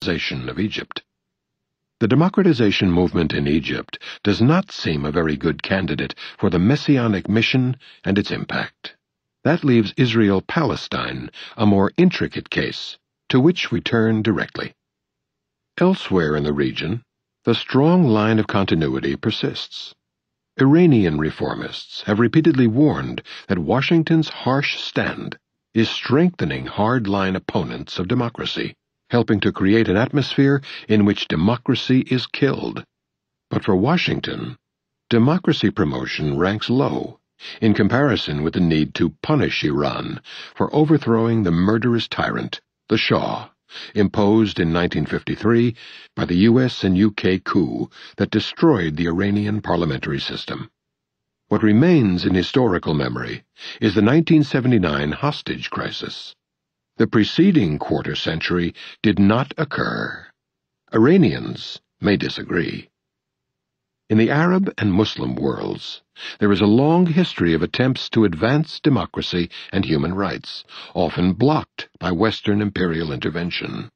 democratization of Egypt. The democratization movement in Egypt does not seem a very good candidate for the messianic mission and its impact. That leaves Israel-Palestine a more intricate case, to which we turn directly. Elsewhere in the region, the strong line of continuity persists. Iranian reformists have repeatedly warned that Washington's harsh stand is strengthening hard-line opponents of democracy, helping to create an atmosphere in which democracy is killed. But for Washington, democracy promotion ranks low in comparison with the need to punish Iran for overthrowing the murderous tyrant, the Shah, imposed in 1953 by the U.S. and UK coup that destroyed the Iranian parliamentary system. What remains in historical memory is the 1979 hostage crisis. The preceding quarter-century did not occur. Iranians may disagree. In the Arab and Muslim worlds, there is a long history of attempts to advance democracy and human rights, often blocked by Western imperial intervention.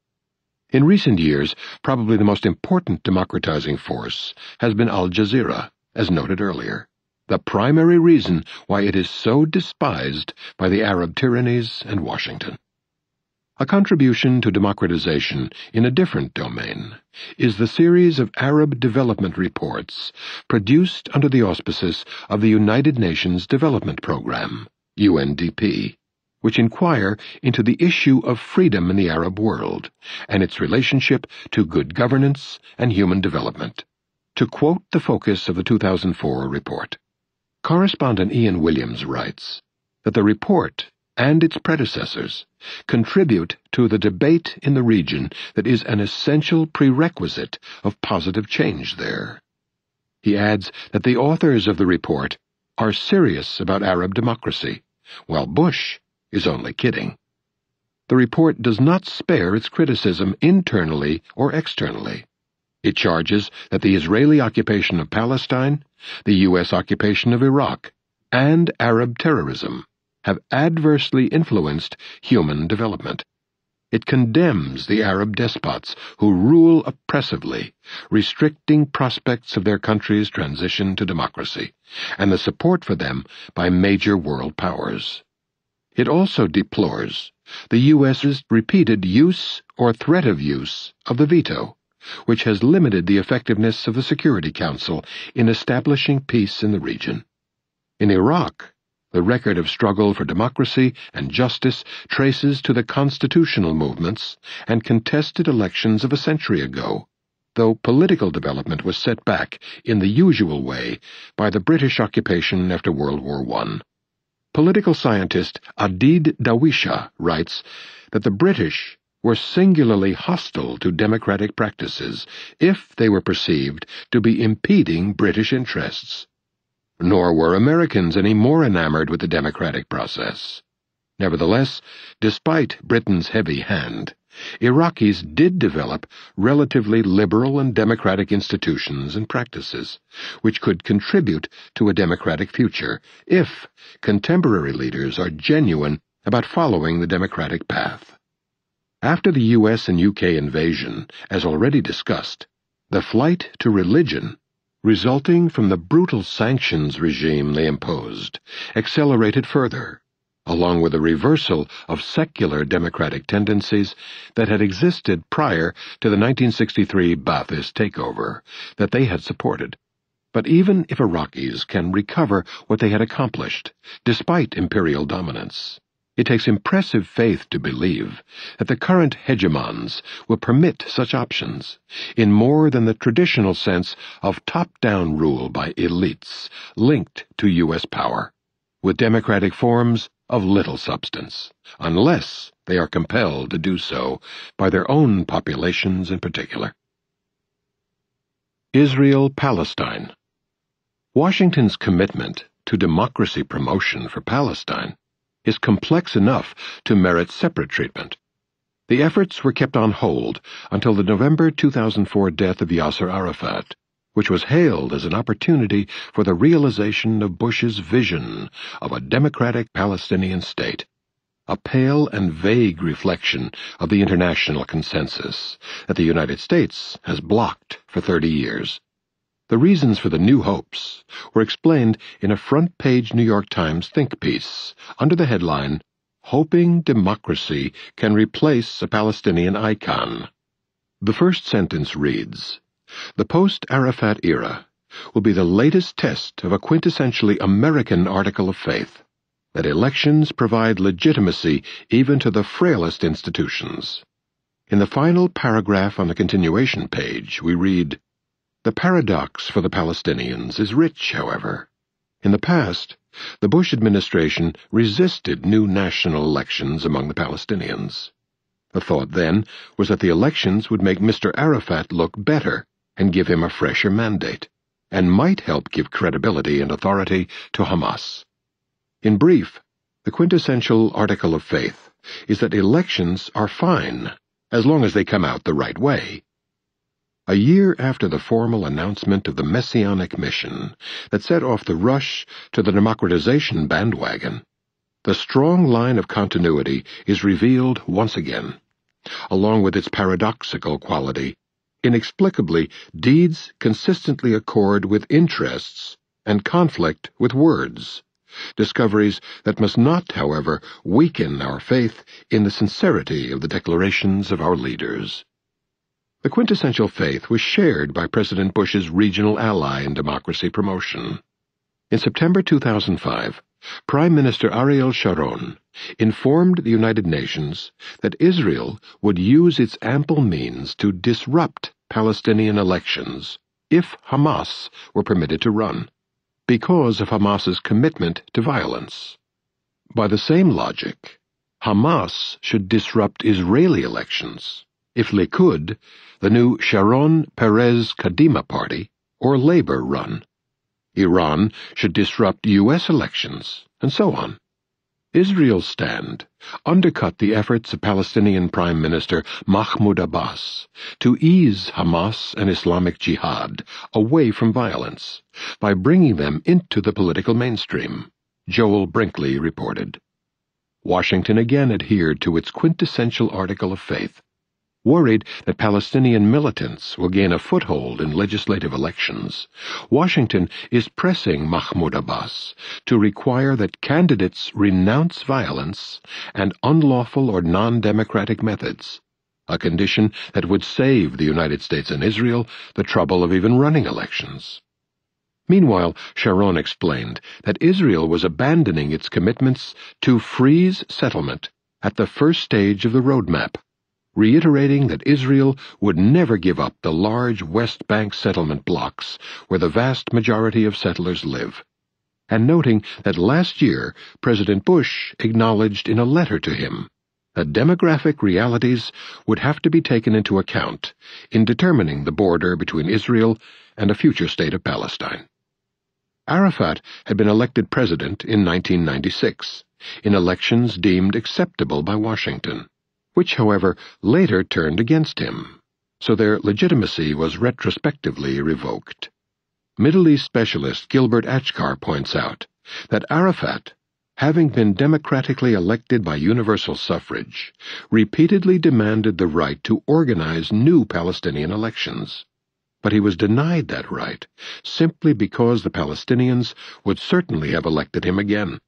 In recent years, probably the most important democratizing force has been Al Jazeera, as noted earlier, the primary reason why it is so despised by the Arab tyrannies and Washington. A contribution to democratization in a different domain is the series of Arab development reports produced under the auspices of the United Nations Development Programme, UNDP, which inquire into the issue of freedom in the Arab world and its relationship to good governance and human development. To quote the focus of the 2004 report, correspondent Ian Williams writes that the report and its predecessors contribute to the debate in the region that is an essential prerequisite of positive change there. He adds that the authors of the report are serious about Arab democracy, while Bush is only kidding. The report does not spare its criticism internally or externally. It charges that the Israeli occupation of Palestine, the U.S. occupation of Iraq, and Arab terrorism have adversely influenced human development. It condemns the Arab despots who rule oppressively, restricting prospects of their country's transition to democracy, and the support for them by major world powers. It also deplores the U.S.'s repeated use or threat of use of the veto, which has limited the effectiveness of the Security Council in establishing peace in the region. In Iraq, the record of struggle for democracy and justice traces to the constitutional movements and contested elections of a century ago, though political development was set back in the usual way by the British occupation after World War I. Political scientist Adid Dawisha writes that the British were singularly hostile to democratic practices if they were perceived to be impeding British interests. Nor were Americans any more enamored with the democratic process. Nevertheless, despite Britain's heavy hand, Iraqis did develop relatively liberal and democratic institutions and practices, which could contribute to a democratic future if contemporary leaders are genuine about following the democratic path. After the U.S. and UK invasion, as already discussed, the flight to religion resulting from the brutal sanctions regime they imposed accelerated further, along with a reversal of secular democratic tendencies that had existed prior to the 1963 Ba'athist takeover that they had supported. But even if Iraqis can recover what they had accomplished, despite imperial dominance, it takes impressive faith to believe that the current hegemons will permit such options in more than the traditional sense of top-down rule by elites linked to U.S. power, with democratic forms of little substance, unless they are compelled to do so by their own populations in particular. Israel-Palestine. Washington's commitment to democracy promotion for Palestine is complex enough to merit separate treatment. The efforts were kept on hold until the November 2004 death of Yasser Arafat, which was hailed as an opportunity for the realization of Bush's vision of a democratic Palestinian state. a pale and vague reflection of the international consensus that the United States has blocked for 30 years. The reasons for the new hopes were explained in a front-page New York Times think piece under the headline, "Hoping Democracy Can Replace a Palestinian Icon." The first sentence reads, "The post-Arafat era will be the latest test of a quintessentially American article of faith, that elections provide legitimacy even to the frailest institutions." In the final paragraph on the continuation page, we read, "The paradox for the Palestinians is rich, however. In the past, the Bush administration resisted new national elections among the Palestinians. The thought then was that the elections would make Mr. Arafat look better and give him a fresher mandate, and might help give credibility and authority to Hamas. In brief, the quintessential article of faith is that elections are fine, as long as they come out the right way." A year after the formal announcement of the Messianic mission that set off the rush to the democratization bandwagon, the strong line of continuity is revealed once again. Along with its paradoxical quality, inexplicably, deeds consistently accord with interests and conflict with words, discoveries that must not, however, weaken our faith in the sincerity of the declarations of our leaders. The quintessential faith was shared by President Bush's regional ally in democracy promotion. In September 2005, Prime Minister Ariel Sharon informed the United Nations that Israel would use its ample means to disrupt Palestinian elections if Hamas were permitted to run, because of Hamas's commitment to violence. By the same logic, Hamas should disrupt Israeli elections if Likud, the new Sharon-Perez-Kadima party, or Labor run. Iran should disrupt U.S. elections, and so on. Israel's stand undercut the efforts of Palestinian Prime Minister Mahmoud Abbas to ease Hamas and Islamic Jihad away from violence by bringing them into the political mainstream, Joel Brinkley reported. Washington again adhered to its quintessential article of faith. Worried that Palestinian militants will gain a foothold in legislative elections, Washington is pressing Mahmoud Abbas to require that candidates renounce violence and unlawful or non-democratic methods, a condition that would save the United States and Israel the trouble of even running elections. Meanwhile, Sharon explained that Israel was abandoning its commitments to freeze settlement at the first stage of the roadmap, reiterating that Israel would never give up the large West Bank settlement blocks where the vast majority of settlers live, and noting that last year President Bush acknowledged in a letter to him that demographic realities would have to be taken into account in determining the border between Israel and a future state of Palestine. Arafat had been elected president in 1996, in elections deemed acceptable by Washington, which, however, later turned against him, so their legitimacy was retrospectively revoked. Middle East specialist Gilbert Achcar points out that Arafat, having been democratically elected by universal suffrage, repeatedly demanded the right to organize new Palestinian elections. But he was denied that right simply because the Palestinians would certainly have elected him again.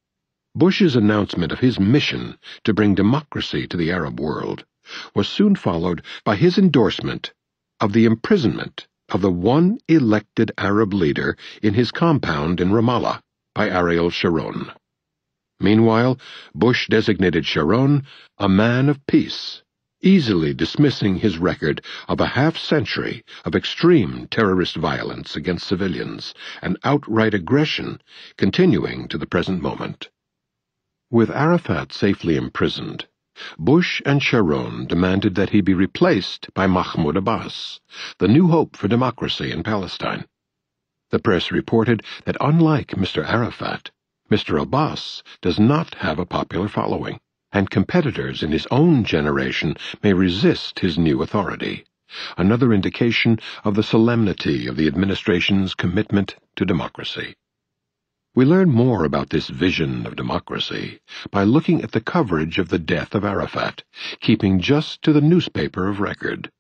Bush's announcement of his mission to bring democracy to the Arab world was soon followed by his endorsement of the imprisonment of the one elected Arab leader in his compound in Ramallah by Ariel Sharon. Meanwhile, Bush designated Sharon a man of peace, easily dismissing his record of a half-century of extreme terrorist violence against civilians and outright aggression continuing to the present moment. With Arafat safely imprisoned, Bush and Sharon demanded that he be replaced by Mahmoud Abbas, the new hope for democracy in Palestine. The press reported that unlike Mr. Arafat, Mr. Abbas does not have a popular following, and competitors in his own generation may resist his new authority, another indication of the solemnity of the administration's commitment to democracy. We learn more about this vision of democracy by looking at the coverage of the death of Arafat, keeping just to the newspaper of record.